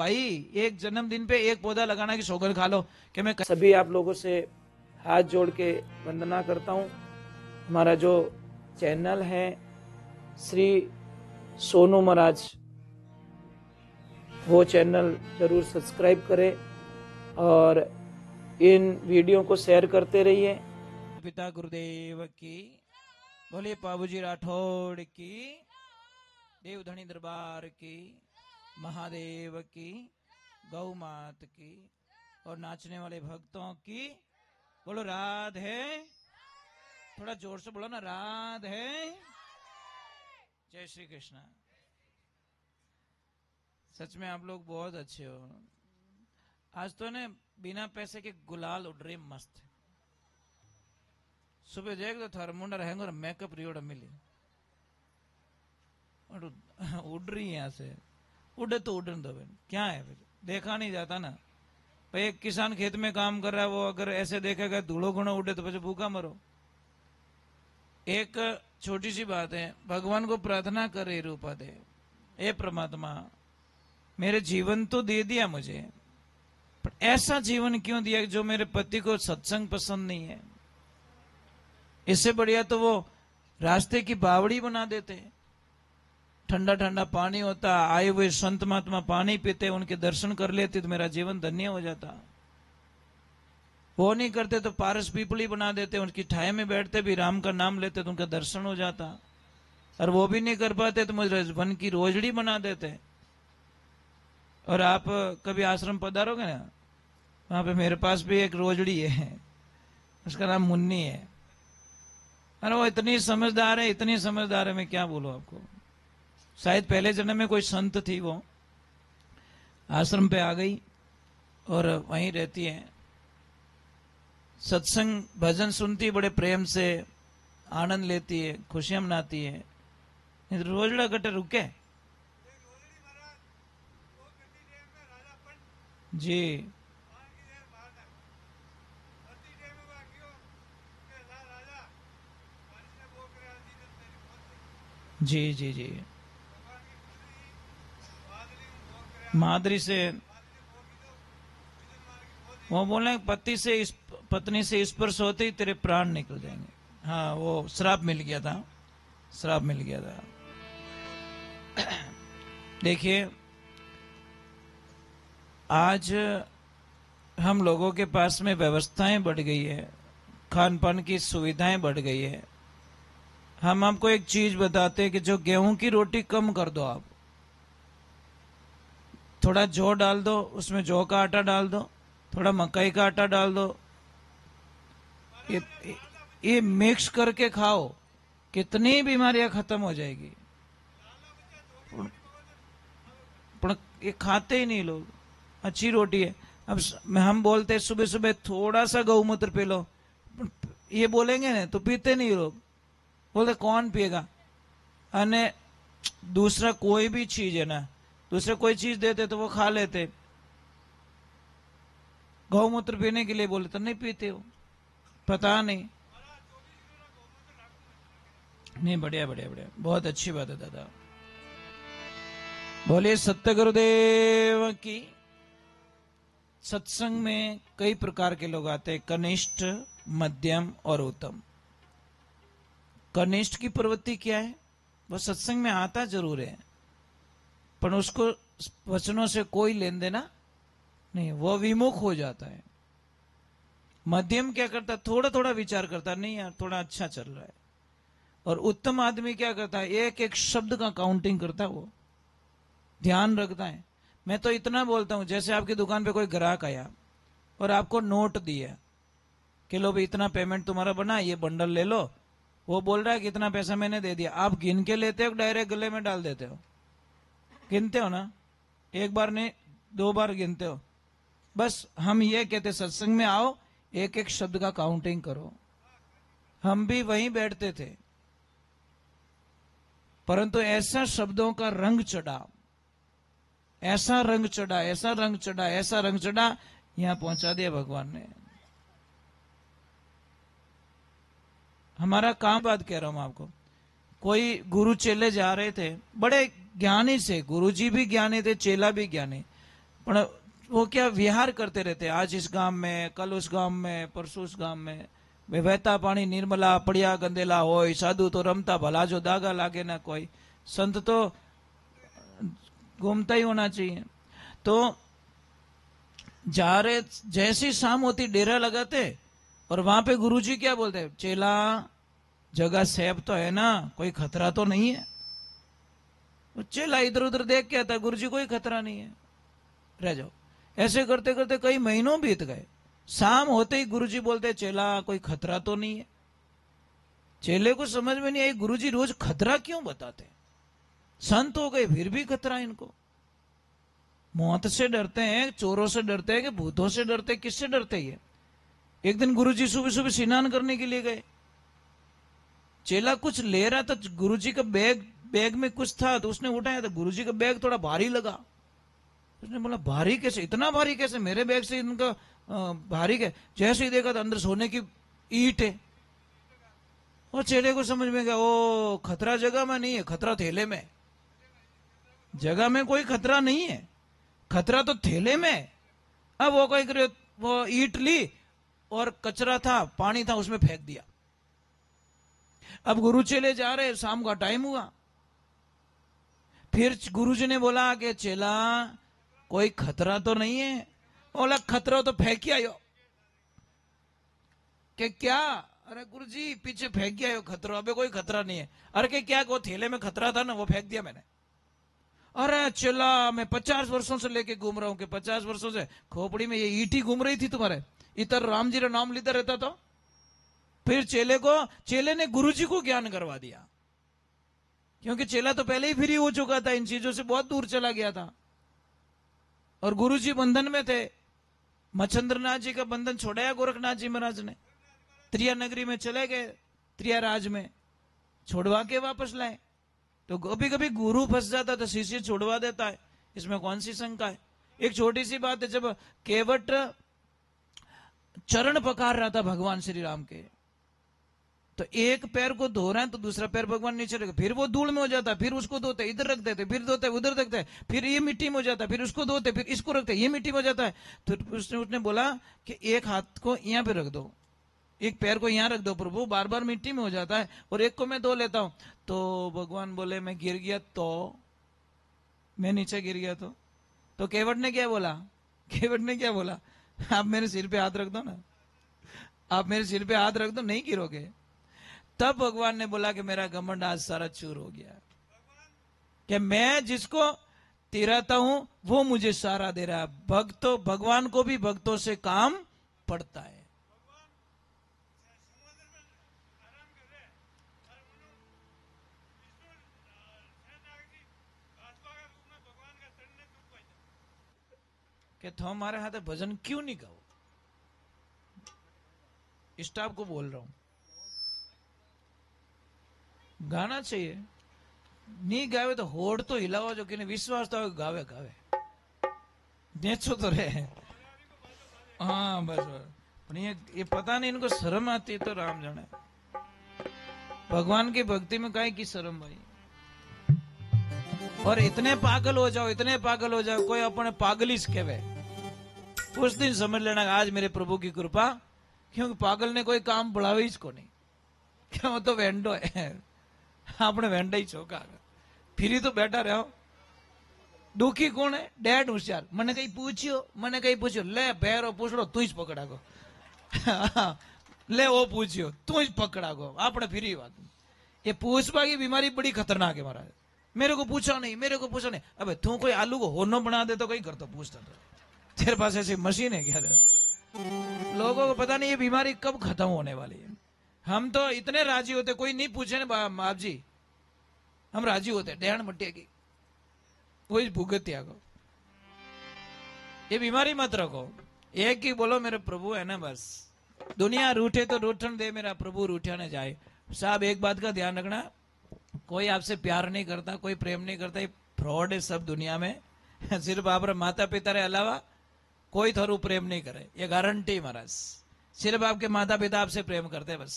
भाई एक जन्मदिन पे एक पौधा लगाना की सौगंध खा लो कि मैं सभी आप लोगों से हाथ जोड़ के वंदना करता हूँ। हमारा जो चैनल है श्री सोनू महाराज, वो चैनल जरूर सब्सक्राइब करें और इन वीडियो को शेयर करते रहिए। पिता गुरुदेव की, बोले बाबूजी राठौड़ की, देवधनी दरबार की, महादेव की, गौ मात की और नाचने वाले भक्तों की। बोलो राधे, थोड़ा जोर से बोलो ना, राधे। जय श्री कृष्ण। सच में आप लोग बहुत अच्छे हो। आज तो ने बिना पैसे के गुलाल उड़ रही मस्त। सुबह देख तो थार मुंडा रहेंगे और मेकअप रियोड़ मिली और उड़ रही यहाँ से। उड़े तो उड़न दो, क्या है फिर, देखा नहीं जाता ना भाई। एक किसान खेत में काम कर रहा है, वो अगर ऐसे देखेगा धूलो गुणो उड़े तो फिर भूखा मरो। एक छोटी सी बात है, भगवान को प्रार्थना करे रूपा दे, ए परमात्मा मेरे जीवन तो दे दिया मुझे, पर ऐसा जीवन क्यों दिया जो मेरे पति को सत्संग पसंद नहीं है। इससे बढ़िया तो वो रास्ते की बावड़ी बना देते। ठंडा ठंडा पानी होता, आए हुए संत महात्मा पानी पीते, उनके दर्शन कर लेते तो मेरा जीवन धन्य हो जाता। वो नहीं करते तो पारस पीपली बना देते, उनकी ठाई में बैठते भी राम का नाम लेते तो उनका दर्शन हो जाता। और वो भी नहीं कर पाते तो मुझे वन की रोजड़ी बना देते। और आप कभी आश्रम पधारोगे ना, वहां पे मेरे पास भी एक रोजड़ी है, उसका नाम मुन्नी है। अरे वो इतनी समझदार है, इतनी समझदार है, मैं क्या बोलूं आपको। शायद पहले जन्म में कोई संत थी, वो आश्रम पे आ गई और वहीं रहती है। सत्संग भजन सुनती, बड़े प्रेम से आनंद लेती है, खुशियां मनाती है। रोजड़ा कटे रुके जी। जी जी जी। मादरी से वो बोले पत्नी से स्पर्श होते ही तेरे प्राण निकल जाएंगे। हाँ, वो श्राप मिल गया था, श्राप मिल गया था। देखिए, आज हम लोगों के पास में व्यवस्थाएं बढ़ गई है, खान पान की सुविधाएं बढ़ गई है। हम आपको एक चीज बताते हैं कि जो गेहूं की रोटी कम कर दो आप, थोड़ा जौ डाल दो, उसमें जौ का आटा डाल दो, थोड़ा मकई का आटा डाल दो, ये मिक्स करके खाओ, कितनी बीमारियां खत्म हो जाएगी। पर ये खाते ही नहीं लोग। अच्छी रोटी है, अब हम बोलते हैं सुबह सुबह थोड़ा सा गौमूत्र पी लो, ये बोलेंगे ना तो पीते नहीं लोग। बोलते कौन पिएगा। अने दूसरा कोई भी चीज है ना, दूसरे कोई चीज देते तो वो खा लेते। गौमूत्र पीने के लिए बोले तो नहीं पीते हो, पता नहीं। नहीं, बढ़िया बढ़िया बढ़िया, बहुत अच्छी बात है दादा। बोलिए सत्य गुरुदेव की। सत्संग में कई प्रकार के लोग आते हैं, कनिष्ठ, मध्यम और उत्तम। कनिष्ठ की प्रवृत्ति क्या है, वह सत्संग में आता जरूर है पर उसको वचनों से कोई लेन देना नहीं, वह विमुख हो जाता है। मध्यम क्या करता, थोड़ा थोड़ा विचार करता, नहीं यार थोड़ा अच्छा चल रहा है। और उत्तम आदमी क्या करता है, एक एक शब्द का काउंटिंग करता है, वो ध्यान रखता है। मैं तो इतना बोलता हूं, जैसे आपकी दुकान पे कोई ग्राहक आया और आपको नोट दिया कि लो भाई इतना पेमेंट तुम्हारा बना, ये बंडल ले लो। वो बोल रहा है कि इतना पैसा मैंने दे दिया, आप गिन के लेते हो, डायरेक्ट गले में डाल देते हो? गिनते हो ना, एक बार नहीं 2 बार गिनते हो। बस हम ये कहते सत्संग में आओ, एक एक शब्द का काउंटिंग करो। हम भी वहीं बैठते थे, परंतु ऐसा शब्दों का रंग चढ़ा, ऐसा रंग चढ़ा, ऐसा रंग चढ़ा, ऐसा रंग चढ़ा, यहां पहुंचा दिया भगवान ने। हमारा काम, बात कह रहा हूं आपको, कोई गुरु चेले जा रहे थे, बड़े ज्ञानी से, गुरु जी भी ज्ञानी थे, चेला भी ज्ञानी। पण वो क्या विहार करते रहते, आज इस गांव में, कल उस गांव में, परसों उस गांव में। वहता पानी निर्मला, पड़िया गंदेला होय, साधु तो रमता भला जो दागा लागे ना कोई। संत तो घूमता ही होना चाहिए। तो जारे जैसी शाम होती डेरा लगाते, और वहां पे गुरुजी क्या बोलते, चेला जगह सेफ तो है ना, कोई खतरा तो नहीं है। वो चेला इधर उधर देख के आता, गुरुजी कोई खतरा नहीं है, रह जाओ। ऐसे करते करते कई महीनों बीत गए। शाम होते ही गुरुजी बोलते, चेला कोई खतरा तो नहीं है। चेले को समझ में नहीं आई, गुरुजी रोज खतरा क्यों बताते। संत हो गए फिर भी खतरा इनको। मौत से डरते हैं, चोरों से डरते हैं, कि भूतों से डरते हैं, किससे डरते ये। एक दिन गुरुजी सुबह सुबह स्नान करने के लिए गए। चेला कुछ ले रहा था, गुरुजी का बैग में कुछ था, तो उसने उठाया, तो गुरुजी का बैग थोड़ा भारी लगा। उसने बोला भारी कैसे, इतना भारी कैसे, मेरे बैग से इनका भारी कैसे। जैसे ही देखा तो अंदर सोने की ईंट है। और चेले को समझ में गया, ओ खतरा जगह में नहीं है, खतरा थैले में। जगह में कोई खतरा नहीं है, खतरा तो थैले में। अब वो कोई करे, वो ईंट ली और कचरा था, पानी था, उसमें फेंक दिया। अब गुरु चेले जा रहे, शाम का टाइम हुआ। फिर गुरुजी ने बोला कि चेला कोई खतरा तो नहीं है। बोला खतरा तो फेंक के आयो। कि क्या, अरे गुरुजी पीछे फेंक के आयो खतरा, अबे कोई खतरा नहीं है। अरे कि क्या, वो थैले में खतरा था ना, वो फेंक दिया मैंने। अरे चला, मैं 50 वर्षों से लेके घूम रहा हूं, कि 50 वर्षों से खोपड़ी में ये ईटी घूम रही थी तुम्हारे, इधर राम जी का नाम लेता रहता था। फिर चेले ने गुरुजी को ज्ञान करवा दिया, क्योंकि चेला तो पहले ही फ्री हो चुका था, इन चीजों से बहुत दूर चला गया था। और गुरुजी बंधन में थे। मच्छंद्रनाथ जी का बंधन छोड़ाया गोरखनाथ जी महाराज ने। त्रिया नगरी में चले गए, त्रिया राज में छोड़वा के वापस लाए। तो कभी कभी गुरु फंस जाता तो शिष्य छोड़वा देता है, इसमें कौन सी शंका है। एक छोटी सी बात है, जब केवट चरण पकार रहा था भगवान श्री राम के, तो एक पैर को धो रहे हैं तो दूसरा पैर भगवान नीचे रखे, फिर वो धूल में हो जाता है, फिर उसको धोते, इधर रख देते, फिर धोते, उधर रखते, फिर ये मिट्टी में हो जाता है, फिर उसको धोते, फिर इसको रखते, ये मिट्टी में हो जाता है। तो उसने बोला कि एक हाथ को यहाँ पे रख दो, एक पैर को यहाँ रख दो प्रभु, बार बार मिट्टी में हो जाता है, और एक को मैं धो लेता हूं। तो भगवान बोले मैं गिर गया तो, मैं नीचे गिर गया तो केवट ने क्या बोला, केवट ने क्या बोला, आप मेरे सिर पे हाथ रख दो ना, आप मेरे सिर पे हाथ रख दो, नहीं गिरोगे। तब भगवान ने बोला कि मेरा घमंड आज सारा चूर हो गया, कि मैं जिसको तिराता हूं वो मुझे सहारा दे रहा है। भक्तों, भगवान को भी भक्तों से काम पड़ता है। कि तुम हमारे हाथ भजन क्यों नहीं गाओ। स्टाफ को बोल रहा हूं, गाना चाहिए। नहीं गावे तो होड़ तो हिलाओ, जो कि विश्वास तो गावे गावे नेचो तो रहे। हाँ बस बस, पर ये पता नहीं इनको शर्म आती है, तो राम जाने। भगवान की भक्ति में काहे की शर्म भाई। और इतने पागल हो जाओ, इतने पागल हो जाओ, कोई अपने पागलिस कहवे, उस दिन समझ लेना आज मेरे प्रभु की कृपा, क्योंकि पागल ने कोई काम बढ़ावे इसको नहीं, क्या वो तो वेंडो है। आपने वेंडा ही चौका, फिर तो बैठा रहो। दुखी कौन है, डैड होशियार, मैंने कहीं पूछियो, ले पैरो पूछड़ो तू ही पकड़ा गो। ले वो पूछियो तू ही पकड़ा गो, आपने फिर बात। ये पूछवा की बीमारी बड़ी खतरनाक है महाराज। मेरे को पूछा नहीं। अबे तू कोई आलू को होनो बना दे तो कहीं कर, तो पूछता तो तेरे पास ऐसी मशीन है क्या? लोगों को पता नहीं ये बीमारी कब खत्म होने वाली है। हम तो इतने राजी होते, कोई नहीं पूछे ना आप जी, हम राजी होते, डेढ़ मट्टी की वही भुगत्या को। ये बीमारी मत रखो, एक ही बोलो मेरे प्रभु है ना, बस। दुनिया रूठे तो रूठन दे, मेरा प्रभु रूठा न जाए। साहब एक बात का ध्यान रखना, कोई आपसे प्यार नहीं करता, कोई प्रेम नहीं करता, ये फ्रॉड है सब दुनिया में। सिर्फ आप माता पिता रे अलावा कोई थारू प्रेम नहीं करे, ये गारंटी महाराज। सिर्फ आपके माता पिता आपसे प्रेम करते, बस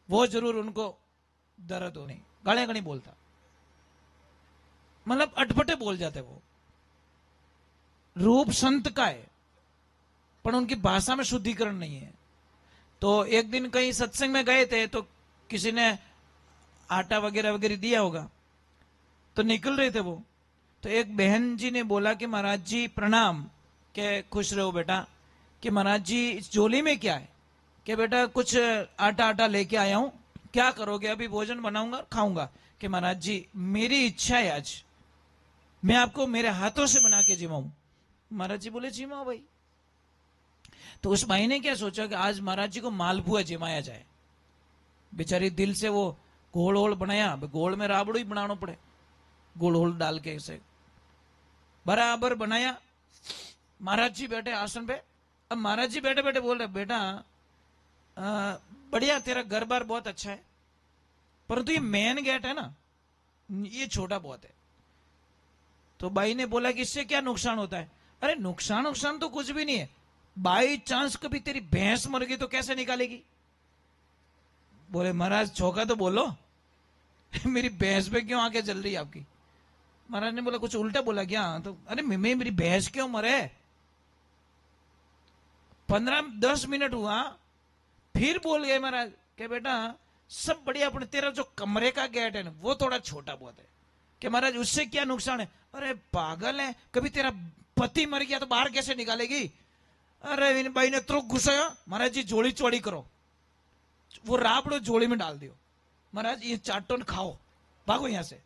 वो जरूर उनको दर्द हो नहीं, गालियां नहीं बोलता, मतलब अटपटे बोल जाते वो रूप संत का है, पर उनकी भाषा में शुद्धिकरण नहीं है। तो एक दिन कहीं सत्संग में गए थे, तो किसी ने आटा वगैरह वगैरह दिया होगा, तो निकल रहे थे वो। तो एक बहन जी ने बोला कि महाराज जी प्रणाम, के खुश रहो बेटा। कि महाराज जी इस झोली में क्या है? कि बेटा कुछ आटा आटा लेके आया हूं, क्या करोगे? अभी भोजन बनाऊंगा खाऊंगा। कि महाराज जी मेरी इच्छा है, आज मैं आपको मेरे हाथों से बना के जिमाऊं। महाराज जी बोले जिमाओ भाई। तो उस भाई ने क्या सोचा कि आज महाराज जी को मालपुआ जिमाया जाए। बेचारी दिल से वो गोल होल बनाया, गोल में राबड़ो ही बनाना पड़े, गोल होल डाल के ऐसे बराबर बनाया। महाराज जी बैठे आसन पे। अब महाराज जी बैठे बैठे बोल रहे, बेटा बढ़िया, तेरा घर बार बहुत अच्छा है, परंतु ये मेन गेट है ना, ये छोटा बहुत है। तो भाई ने बोला कि इससे क्या नुकसान होता है? अरे नुकसान तो कुछ भी नहीं है, बाई चांस कभी तेरी भैंस मर गई तो कैसे निकालेगी? बोले महाराज चौका तो बोलो मेरी भैंस पे क्यों आके जल रही है आपकी? महाराज ने बोला कुछ उल्टा बोला क्या? तो अरे मेरी भैंस क्यों मरे? 15-10 मिनट हुआ, फिर बोल गए महाराज कि बेटा सब बढ़िया, अपने तेरा जो कमरे का गेट है ना वो थोड़ा छोटा बहुत है। कि महाराज उससे क्या नुकसान है? अरे पागल है, कभी तेरा पति मर गया तो बाहर कैसे निकालेगी? अरे भाई ने तुरंत घुसाया, महाराज जी जोड़ी चौड़ी करो, वो राबड़ो जोड़ी में डाल दियो, महाराज ये चाटोन खाओ, भागो यहां से।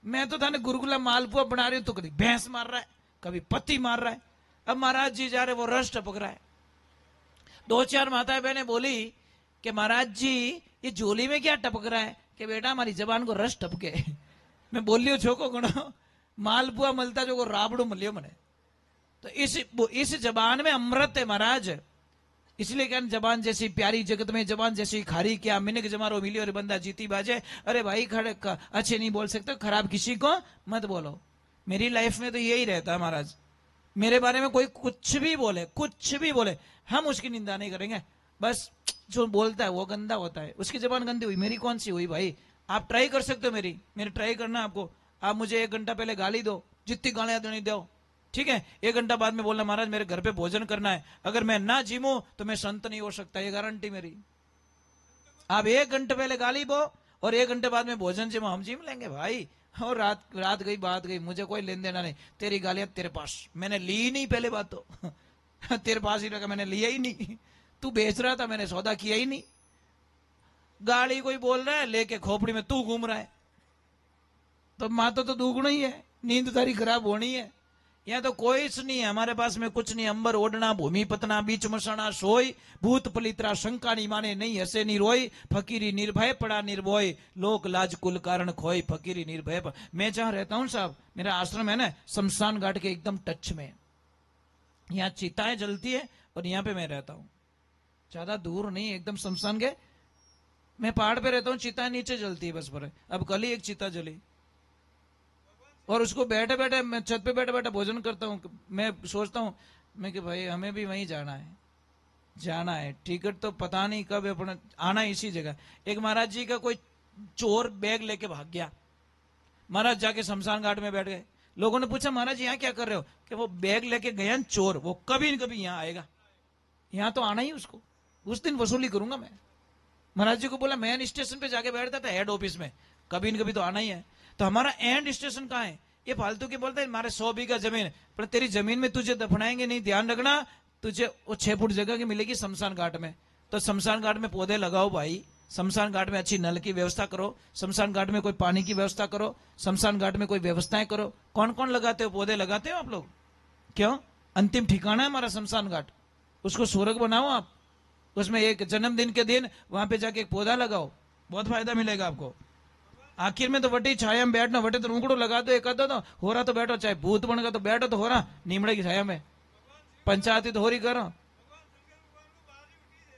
मैं तो था ना गुरुकुला मालपुआ बना रही हूं, तो कभी भैंस मार रहा है, कभी पति मार रहा है। अब महाराज जी जा रहे, वो रस टपक रहा है। 2-4 माताएं बहनें बोली कि महाराज जी ये झोली में क्या टपक रहा है? कि बेटा हमारी जबान को रस टपके मैं बोलियो छोको गणो मालपुआ मलता जो को राबड़ो मलियो मने। तो इस जबान में अमृत है महाराज, इसलिए क्या जबान जैसी प्यारी जगत में जबान जैसी खारी, क्या मिनक जमारो मिली और बंदा जीती बाजे। अरे भाई खड़े अच्छे नहीं बोल सकते, खराब किसी को मत बोलो। मेरी लाइफ में तो यही रहता है महाराज, मेरे बारे में कोई कुछ भी बोले हम उसकी निंदा नहीं करेंगे। बस जो बोलता है वो गंदा होता है, उसकी जबान गंदी हुई, मेरी कौन सी हुई भाई? आप ट्राई कर सकते हो, मेरी ट्राई करना आपको। आप मुझे 1 घंटा पहले गाली दो, जितनी गालियां देनी दो, ठीक है? 1 घंटा बाद में बोलना महाराज मेरे घर पे भोजन करना है, अगर मैं ना जिमूं तो मैं संत नहीं हो सकता, ये गारंटी मेरी। आप 1 घंटे पहले गाली बो और 1 घंटे बाद में भोजन जिमो, हम जिम लेंगे भाई। और रात गई बात गई, मुझे कोई लेन देना नहीं। तेरी गालियां तेरे पास, मैंने ली नहीं पहले बात तो तेरे पास ही रखा, मैंने लिया ही नहीं। तू बेच रहा था, मैंने सौदा किया ही नहीं। गाली कोई बोल रहा है, लेके खोपड़ी में तू घूम रहा है, तो माता तो दुगुना ही है, नींद तारी खराब होनी है। यहाँ तो कोई नहीं है, हमारे पास में कुछ नहीं। अंबर ओढ़ना भूमि पतना बीच मसना सोई, भूत पलित्रा शंका नहीं माने, नहीं हसे नहीं रोई, फकीरी निर्भय पड़ा निर्भय, लोक लाज कुल कारण खोई, फकीरी निर्भय मैं जहां रहता हूं साहब, मेरा आश्रम है ना शमशान घाट के एकदम टच में, यहाँ चिताएं जलती है और यहाँ पे मैं रहता हूं, ज्यादा दूर नहीं, एकदम शमशान के। मैं पहाड़ पे रहता हूँ, चिता नीचे जलती है बस पर। अब कल ही एक चिता जली और उसको बैठे बैठे मैं छत पे बैठे बैठे भोजन करता हूँ। मैं सोचता हूँ मैं कि भाई हमें भी वहीं जाना है, टिकट तो पता नहीं कब अपना आना इसी जगह। एक महाराज जी का कोई चोर बैग लेके भाग गया, महाराज जाके शमशान घाट में बैठ गए। लोगों ने पूछा महाराज यहाँ क्या कर रहे हो? कि वो बैग लेके गया चोर, वो कभी न कभी यहाँ आएगा, यहाँ तो आना ही उसको, उस दिन वसूली करूंगा मैं। महाराज जी को बोला मेन स्टेशन पे जाके बैठता था हेड ऑफिस में, कभी न कभी तो आना ही है। तो हमारा एंड स्टेशन कहाँ है? ये फालतू के बोलते हैं हमारे 100 बीघा जमीन, पर तेरी जमीन में तुझे दफनाएंगे नहीं, ध्यान रखना, तुझे वो 6 फुट जगह की मिलेगी शमशान घाट में। तो शमशान घाट में पौधे लगाओ भाई, शमशान घाट में अच्छी नल की व्यवस्था करो, शमशान घाट में कोई पानी की व्यवस्था करो, शमशान घाट में कोई व्यवस्थाएं करो। कौन कौन लगाते हो? पौधे लगाते हो आप लोग? क्यों? अंतिम ठिकाना है हमारा शमशान घाट, उसको स्वर्ग बनाओ आप। उसमें एक जन्मदिन के दिन वहां पे जाके एक पौधा लगाओ, बहुत फायदा मिलेगा आपको। आखिर में तो वटी छाया में बैठना, वटे तो रुंगड़ो लगा दो एक आधा, तो हो रहा तो बैठो, चाहे भूत बन गया तो बैठो, तो हो रहा नीमड़े की छाया में, पंचायती तो हो रही करो,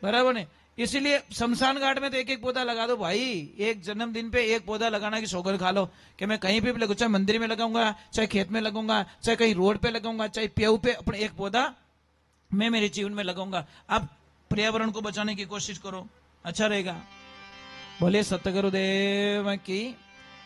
बराबर नहीं? इसीलिए शमशान घाट में तो एक एक पौधा लगा दो भाई। एक जन्मदिन पे एक पौधा लगाना की सौगंध खा लो कि मैं कहीं भी लगूंगा, चाहे मंदिर में लगाऊंगा, चाहे खेत में लगाऊंगा, चाहे कहीं रोड पे लगाऊंगा, चाहे प्याऊ पे, अपने एक पौधा मैं मेरे जीवन में लगाऊंगा। आप पर्यावरण को बचाने की कोशिश करो, अच्छा रहेगा। बोले सतगुरुदेव की।